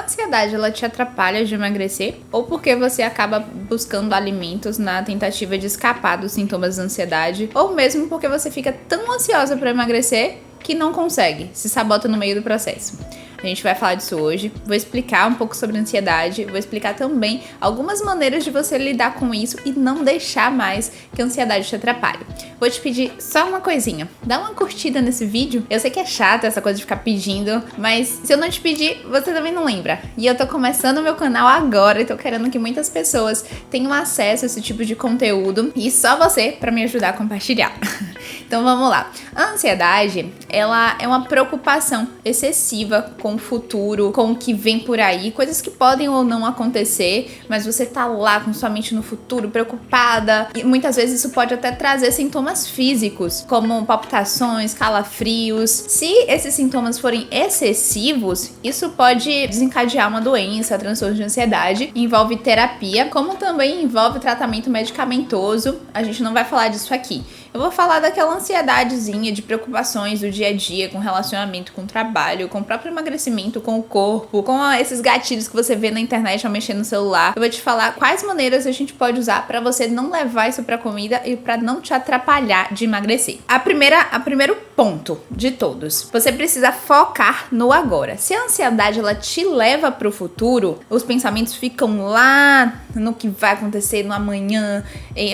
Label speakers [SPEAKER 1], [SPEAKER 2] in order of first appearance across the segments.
[SPEAKER 1] A ansiedade, ela te atrapalha de emagrecer? Ou porque você acaba buscando alimentos na tentativa de escapar dos sintomas da ansiedade? Ou mesmo porque você fica tão ansiosa para emagrecer que não consegue, se sabota no meio do processo? A gente vai falar disso hoje, vou explicar um pouco sobre ansiedade, vou explicar também algumas maneiras de você lidar com isso e não deixar mais que a ansiedade te atrapalhe. Vou te pedir só uma coisinha, dá uma curtida nesse vídeo. Eu sei que é chato essa coisa de ficar pedindo, mas se eu não te pedir, você também não lembra. E eu tô começando o meu canal agora e tô querendo que muitas pessoas tenham acesso a esse tipo de conteúdo e só você pra me ajudar a compartilhar. Então vamos lá. A ansiedade, ela é uma preocupação excessiva com o futuro, com o que vem por aí, coisas que podem ou não acontecer, mas você tá lá com sua mente no futuro, preocupada, e muitas vezes isso pode até trazer sintomas físicos, como palpitações, calafrios. Se esses sintomas forem excessivos, isso pode desencadear uma doença, transtorno de ansiedade, envolve terapia, como também envolve tratamento medicamentoso. A gente não vai falar disso aqui. Eu vou falar daquela ansiedadezinha de preocupações do dia a dia, com relacionamento, com trabalho, com o próprio emagrecimento, com o corpo, com esses gatilhos que você vê na internet ao mexer no celular. Eu vou te falar quais maneiras a gente pode usar pra você não levar isso pra comida e pra não te atrapalhar de emagrecer. A primeiro ponto de todos, você precisa focar no agora. Se a ansiedade ela te leva pro futuro, os pensamentos ficam lá no que vai acontecer no amanhã,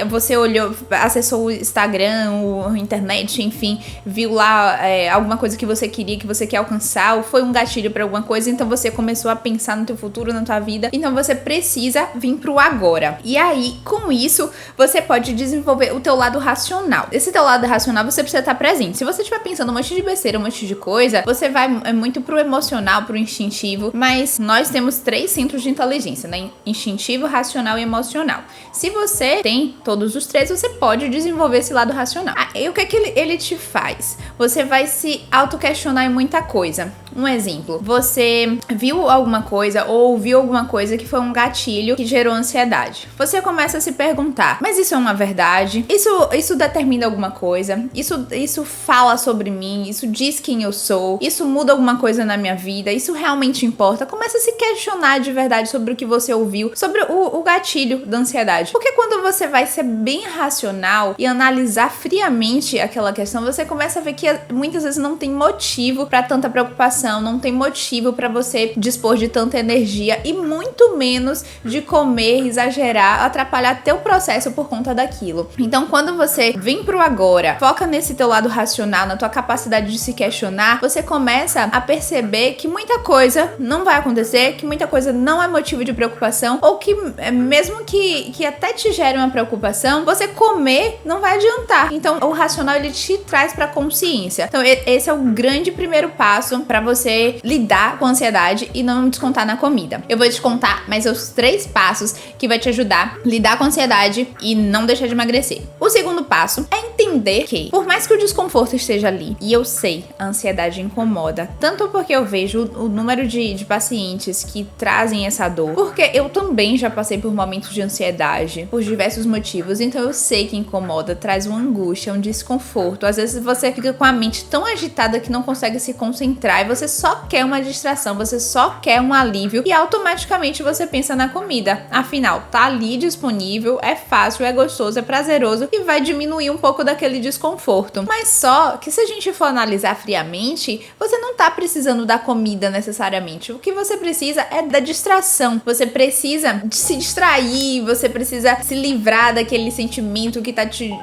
[SPEAKER 1] você olhou, acessou o Instagram, a internet, enfim, viu lá alguma coisa que você queria, que você quer alcançar, ou foi um gatilho pra alguma coisa, então você começou a pensar no teu futuro, na tua vida, então você precisa vir pro agora. E aí, com isso, você pode desenvolver o teu lado racional. Esse teu lado racional, você precisa estar presente. Se você estiver pensando um monte de besteira, um monte de coisa, você vai muito pro emocional, pro instintivo, mas nós temos 3 centros de inteligência, né? Instintivo, racional e emocional. Se você tem todos os 3, você pode desenvolver esse lado racional. E o que é que ele te faz? Você vai se auto-questionar em muita coisa. Um exemplo, você viu alguma coisa ou ouviu alguma coisa que foi um gatilho que gerou ansiedade. Você começa a se perguntar, mas isso é uma verdade? Isso determina alguma coisa? Isso fala sobre mim? Isso diz quem eu sou? Isso muda alguma coisa na minha vida? Isso realmente importa? Começa a se questionar de verdade sobre o que você ouviu, sobre o gatilho da ansiedade. Porque quando você vai ser bem racional e analisar friamente aquela questão, você começa a ver que muitas vezes não tem motivo para tanta preocupação, não tem motivo para você dispor de tanta energia e muito menos de comer, exagerar, atrapalhar teu processo por conta daquilo. Então, quando você vem pro agora, foca nesse teu lado racional, na tua capacidade de se questionar, você começa a perceber que muita coisa não vai acontecer, que muita coisa não é motivo de preocupação, ou que mesmo que até te gere uma preocupação, você comer não vai adiantar. Então, o racional, ele te traz pra consciência. Então, esse é o grande primeiro passo pra você lidar com a ansiedade e não descontar na comida. Eu vou te contar mais os 3 passos que vai te ajudar a lidar com a ansiedade e não deixar de emagrecer. O segundo passo é entender que, por mais que o desconforto esteja ali, e eu sei, a ansiedade incomoda, tanto porque eu vejo o número de pacientes que trazem essa dor, porque eu também já passei por momentos de ansiedade, por diversos motivos, então eu sei que incomoda, traz uma angústia, um desconforto. Às vezes você fica com a mente tão agitada que não consegue se concentrar e você só quer uma distração, você só quer um alívio e automaticamente você pensa na comida. Afinal, tá ali disponível, é fácil, é gostoso, é prazeroso e vai diminuir um pouco daquele desconforto. Mas só que se a gente for analisar friamente, você não tá precisando da comida necessariamente. O que você precisa é da distração. Você precisa de se distrair, você precisa se livrar daquele sentimento que tá te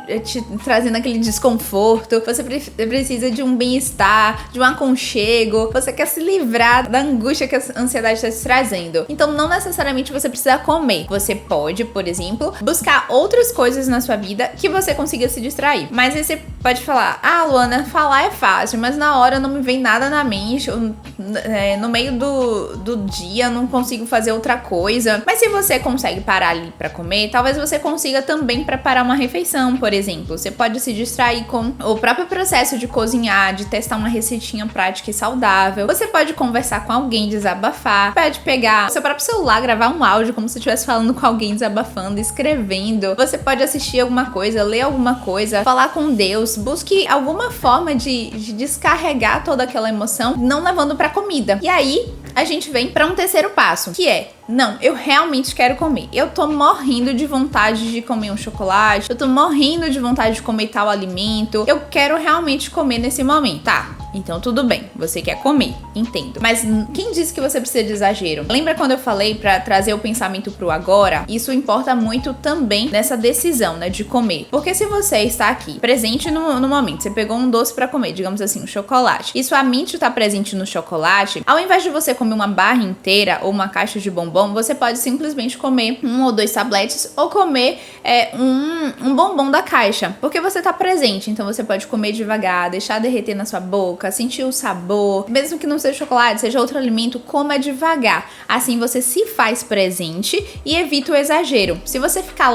[SPEAKER 1] trazendo aquele desconforto. Você precisa de um bem-estar, de um aconchego. Você quer se livrar da angústia que a ansiedade está te trazendo. Então, não necessariamente você precisa comer. Você pode, por exemplo, buscar outras coisas na sua vida que você consiga se distrair. Mas aí você pode falar, Luana, falar é fácil, mas na hora não me vem nada na mente. No meio do dia eu não consigo fazer outra coisa. Mas se você consegue parar ali pra comer, talvez você consiga também preparar uma refeição, por exemplo. Você pode se distrair com o próprio processo de cozinhar, de testar uma receitinha prática e saudável. Você pode conversar com alguém, desabafar, pode pegar o seu próprio celular, gravar um áudio como se estivesse falando com alguém, desabafando, escrevendo. Você pode assistir alguma coisa, ler alguma coisa, falar com Deus. Busque alguma forma de descarregar toda aquela emoção, não levando pra comida. E aí, a gente vem para um terceiro passo, que é: não, eu realmente quero comer. Eu tô morrendo de vontade de comer um chocolate, eu tô morrendo de vontade de comer tal alimento, eu quero realmente comer nesse momento. Tá, então tudo bem, você quer comer, entendo. Mas quem disse que você precisa de exagero? Lembra quando eu falei pra trazer o pensamento pro agora? Isso importa muito também nessa decisão, né, de comer. Porque se você está aqui, presente no momento, você pegou um doce pra comer, digamos assim, um chocolate, e sua mente tá presente no chocolate, ao invés de você comer uma barra inteira ou uma caixa de bombom, você pode simplesmente comer 1 ou 2 tabletes ou comer um bombom da caixa, porque você tá presente. Então você pode comer devagar, deixar derreter na sua boca, sentir o sabor, mesmo que não seja chocolate, seja outro alimento, coma devagar. Assim você se faz presente e evita o exagero. Se você ficar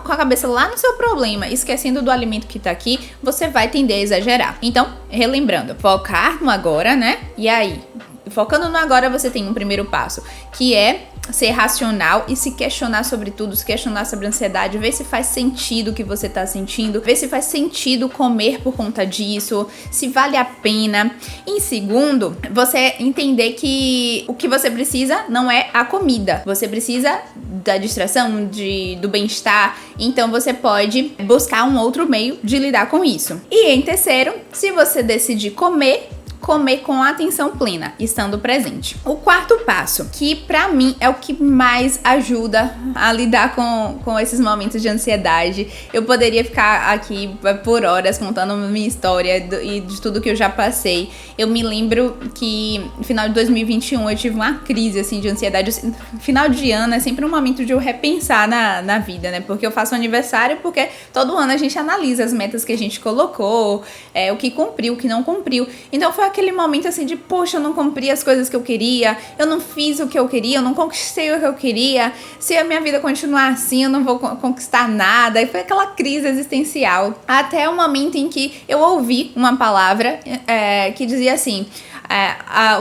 [SPEAKER 1] com a cabeça lá no seu problema, esquecendo do alimento que tá aqui, você vai tender a exagerar. Então, relembrando, focar no agora, né? E aí, focando no agora, você tem um primeiro passo, que é ser racional e se questionar sobre tudo, se questionar sobre a ansiedade, ver se faz sentido o que você tá sentindo, ver se faz sentido comer por conta disso, se vale a pena. Em segundo, você entender que o que você precisa não é a comida, você precisa da distração, do bem-estar, então você pode buscar um outro meio de lidar com isso. E em terceiro, se você decidir comer com atenção plena, estando presente. O quarto passo, que pra mim é o que mais ajuda a lidar com esses momentos de ansiedade. Eu poderia ficar aqui por horas contando minha história e de tudo que eu já passei. Eu me lembro que no final de 2021 eu tive uma crise assim de ansiedade. Final de ano é sempre um momento de eu repensar na vida, né? Porque eu faço aniversário, porque todo ano a gente analisa as metas que a gente colocou, o que cumpriu, o que não cumpriu. Então foi aquele momento assim de, poxa, eu não cumpri as coisas que eu queria, eu não fiz o que eu queria, eu não conquistei o que eu queria, se a minha vida continuar assim, eu não vou conquistar nada. E foi aquela crise existencial. Até o momento em que eu ouvi uma palavra que dizia assim: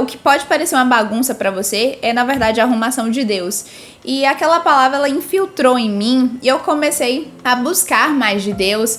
[SPEAKER 1] o que pode parecer uma bagunça pra você é, na verdade, a arrumação de Deus. E aquela palavra, ela infiltrou em mim e eu comecei a buscar mais de Deus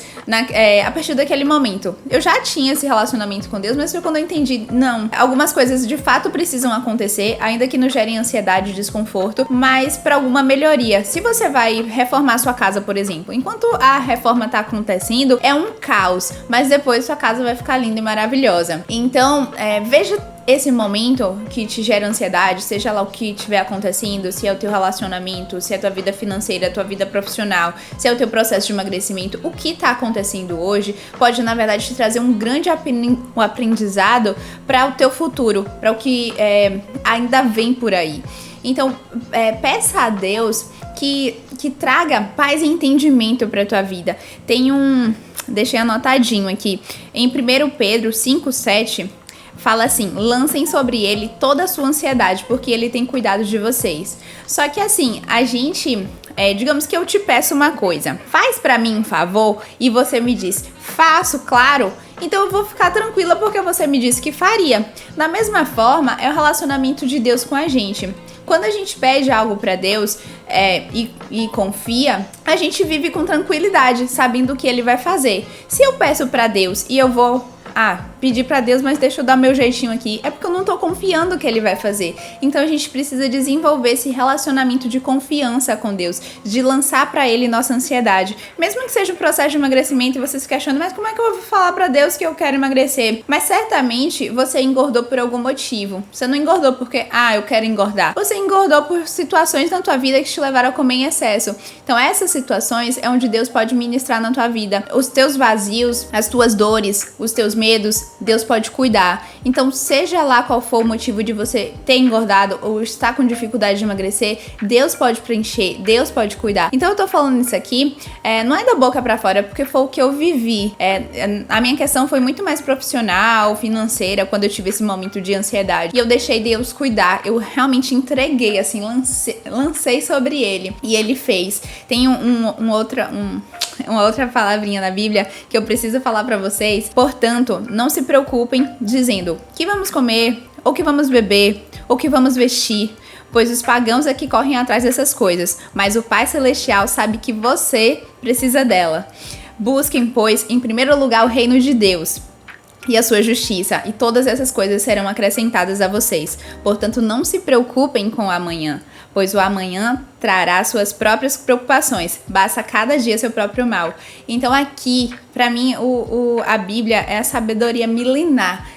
[SPEAKER 1] a partir daquele momento. Eu já tinha esse relacionamento com Deus, mas foi quando eu entendi, não, algumas coisas de fato precisam acontecer, ainda que nos gerem ansiedade e desconforto, mas para alguma melhoria. Se você vai reformar sua casa, por exemplo, enquanto a reforma tá acontecendo, é um caos, mas depois sua casa vai ficar linda e maravilhosa. Então, veja esse momento que te gera ansiedade, seja lá o que estiver acontecendo, se é o teu relacionamento, se é a tua vida financeira, a tua vida profissional, se é o teu processo de emagrecimento, o que tá acontecendo hoje pode, na verdade, te trazer um grande aprendizado para o teu futuro, para o que ainda vem por aí. Então, peça a Deus que traga paz e entendimento para tua vida. Deixei anotadinho aqui, em 1 Pedro 5:7, fala assim: lancem sobre ele toda a sua ansiedade, porque ele tem cuidado de vocês. Só que assim, a gente, digamos que eu te peço uma coisa, faz pra mim um favor, e você me diz, faço, claro, então eu vou ficar tranquila porque você me disse que faria. Da mesma forma, é o relacionamento de Deus com a gente. Quando a gente pede algo pra Deus e confia, a gente vive com tranquilidade, sabendo o que ele vai fazer. Se eu peço pra Deus e eu vou pedir pra Deus, mas deixa eu dar meu jeitinho aqui, é porque eu não tô confiando que ele vai fazer. Então a gente precisa desenvolver esse relacionamento de confiança com Deus, de lançar pra ele nossa ansiedade. Mesmo que seja um processo de emagrecimento e você se questiona, mas como é que eu vou falar pra Deus que eu quero emagrecer? Mas certamente você engordou por algum motivo. Você não engordou porque, eu quero engordar. Você engordou por situações na tua vida que te levaram a comer em excesso. Então essas situações é onde Deus pode ministrar na tua vida. Os teus vazios, as tuas dores, os teus medos, Deus pode cuidar. Então, seja lá qual for o motivo de você ter engordado ou estar com dificuldade de emagrecer, Deus pode preencher, Deus pode cuidar. Então, eu tô falando isso aqui, não é da boca pra fora, porque foi o que eu vivi. A minha questão foi muito mais profissional, financeira, quando eu tive esse momento de ansiedade. E eu deixei Deus cuidar, eu realmente entreguei, assim, lancei sobre ele. E ele fez. Tem uma outra palavrinha na Bíblia que eu preciso falar pra vocês. Portanto, não se preocupem dizendo o que vamos comer, ou que vamos beber, ou que vamos vestir, pois os pagãos é que correm atrás dessas coisas, mas o Pai Celestial sabe que você precisa dela. Busquem, pois, em primeiro lugar o reino de Deus e a sua justiça, e todas essas coisas serão acrescentadas a vocês. Portanto, não se preocupem com o amanhã, pois o amanhã trará suas próprias preocupações. Basta cada dia seu próprio mal. Então aqui, pra mim, a Bíblia é a sabedoria milenar.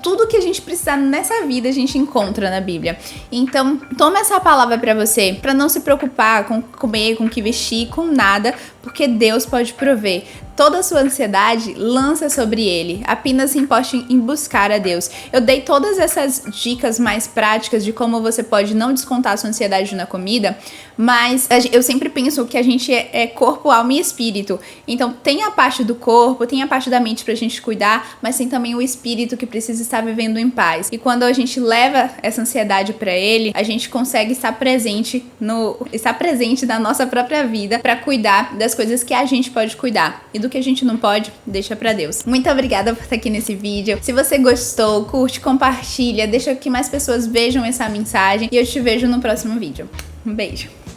[SPEAKER 1] Tudo que a gente precisar nessa vida a gente encontra na Bíblia. Então, toma essa palavra pra você, pra não se preocupar com comer, com o que vestir, com nada, porque Deus pode prover. Toda a sua ansiedade, lança sobre Ele. Apenas se importe em buscar a Deus. Eu dei todas essas dicas mais práticas de como você pode não descontar a sua ansiedade na comida, mas eu sempre penso que a gente é corpo, alma e espírito. Então, tem a parte do corpo, tem a parte da mente pra gente cuidar, mas tem também o espírito que precisa estar vivendo em paz. E quando a gente leva essa ansiedade pra Ele, a gente consegue estar presente na nossa própria vida pra cuidar das coisas que a gente pode cuidar. E do que a gente não pode, deixa pra Deus. Muito obrigada por estar aqui nesse vídeo. Se você gostou, curte, compartilha, deixa que mais pessoas vejam essa mensagem e eu te vejo no próximo vídeo. Um beijo!